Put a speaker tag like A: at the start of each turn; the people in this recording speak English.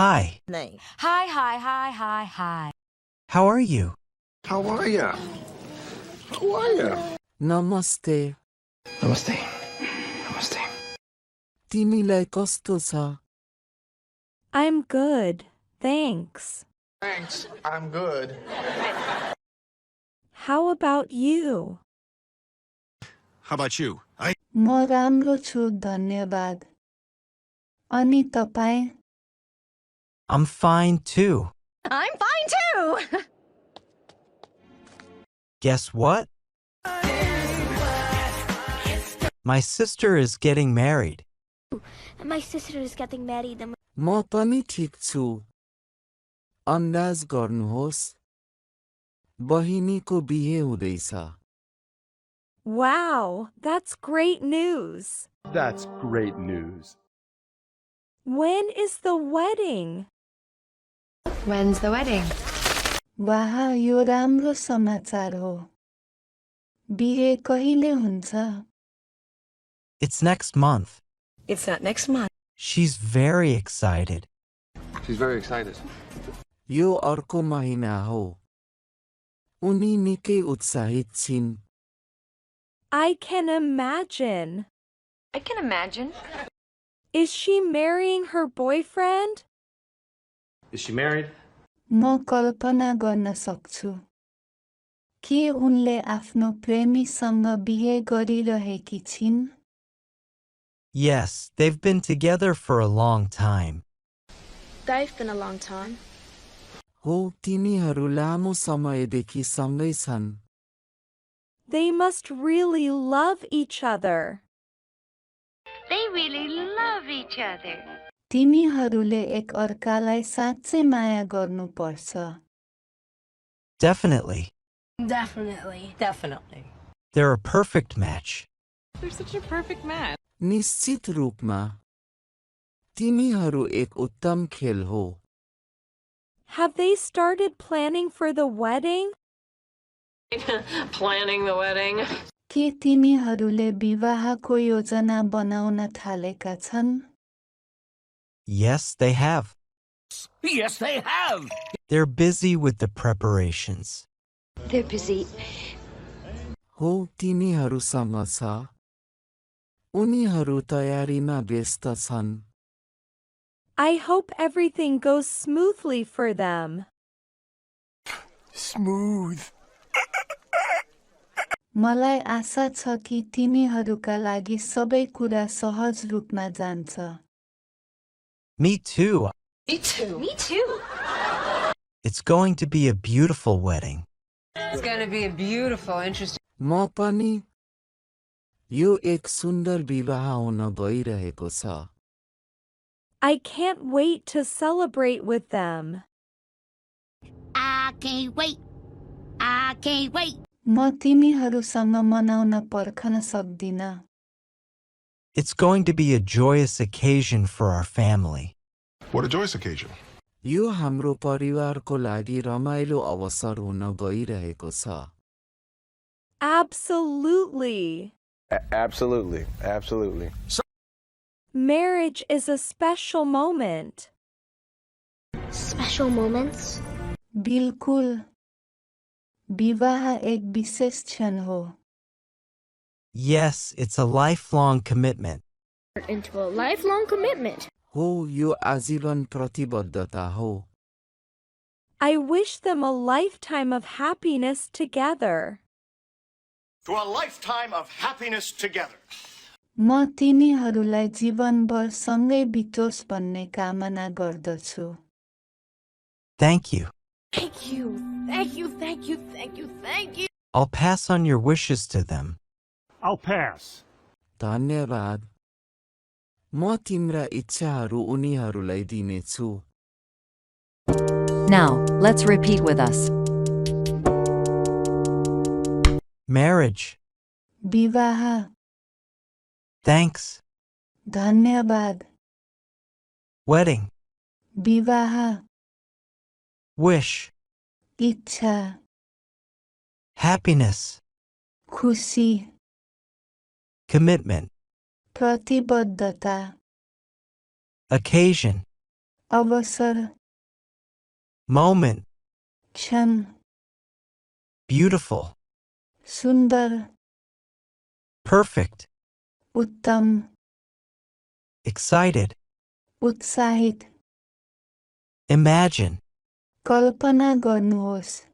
A: Hi.
B: नहीं.
C: Hi.
A: How are you?
D: How are ya? How are ya?
E: Namaste.
D: Namaste. Namaste.
E: तिमीलाई कस्तो छ?
F: I'm good, thanks.
D: Thanks, I'm good.
F: How about you?
G: How about you?
E: म राम्रो छु धन्यवाद. अनि तपाईं?
A: I'm fine too.
B: I'm fine too.
A: Guess what? My sister is getting married.
H: My sister is getting married.
E: म पनि ठिक छु. अन्दाज गर्नुहोस्. बहिनीको बिहे हुँदैछ.
F: Wow, that's great news.
I: That's great news.
F: When is the wedding?
C: When's the wedding?
E: वाह, यो राम्रो समाचार हो. बिहे कहिले हुन्छ?
A: It's next month.
B: It's not next month.
A: She's very excited.
D: She's very excited.
E: यो अर्को महिना हो. उनी निकै उत्साहित छिन्.
F: I can imagine.
C: I can imagine.
F: Is she marrying her boyfriend?
I: Is she married?
E: म कल्पना गर्न सक्छु. के उनले आफ्नो प्रेमीसँग बिहे गरिरहेकी छिन्?
A: Yes, they've been together for a long time.
H: They've been a long time.
E: हो, तिनीहरू लामो समयदेखि सँगै छन्.
F: They must really love each other.
C: They really love each other.
E: तिनीहरूले एक अर्कालाई साँच्चै माया गर्नुपर्छ.
A: Definitely.
B: Definitely.
A: They're a perfect match.
B: They're such a perfect match.
E: निश्चित रूपमा. तिमीहरू एक उत्तम खेल हो.
F: Have they started planning for the wedding?
B: Planning the wedding.
E: के तिनीहरूले विवाहको योजना बनाउन थालेका छन्?
A: Yes, they have.
G: Yes, they have.
A: They're busy with the preparations.
H: They're busy.
E: हो, तिनीहरूसँग छ. उनीहरू तयारीमा व्यस्त छन्.
F: I hope everything goes smoothly for them.
G: Smooth.
E: मलाई आशा छ कि तिनीहरूका लागि सबै कुरा सहज रूपमा जान्छ.
A: Me too.
B: Me too.
C: Me too.
A: It's going to be a beautiful wedding.
B: It's gonna be a beautiful, interesting.
E: म पनि. यो एक सुन्दर विवाह हुन गइरहेको छ.
F: I can't wait to celebrate with them.
H: I can't wait.
E: म तिमीहरूसँग मनाउन पर्खन सक्दिन.
A: It's going to be a joyous occasion for our family.
D: What a joyous occasion.
E: यो हाम्रो परिवारको लागि रमाइलो अवसर हुन गइरहेको छ.
F: Absolutely.
I: Absolutely.
F: Marriage is a special moment.
H: Special moments.
E: बिल्कुल. विवाह एक विशेष क्षण हो.
A: Yes, it's a lifelong commitment.
H: Into a lifelong commitment.
E: हो, यो आजीवन प्रतिबद्धता हो.
F: I wish them a lifetime of happiness together.
G: To a lifetime of happiness together.
E: म तिनीहरूलाई जीवनभर सँगै बितोस् भन्ने कामना गर्दछु.
A: Thank you.
H: Thank you.
A: I'll pass on your wishes to them.
I: I'll pass.
E: धन्यवाद. म तिम्रा इच्छाहरू उनीहरूलाई दिनेछु.
J: Now, let's repeat with us.
A: Marriage.
E: विवाह.
A: Thanks.
E: धन्यवाद.
A: Wedding.
E: विवाह.
A: Wish.
E: इच्छा.
A: Happiness.
E: खुसी.
A: Commitment.
E: प्रतिबद्धता.
A: Occasion.
E: अवसर
A: moment,
E: क्षण
A: beautiful,
E: सुन्दर
A: perfect,
E: उत्तम
A: excited,
E: उत्साहित
A: imagine,
E: कल्पना गर्नुहोस्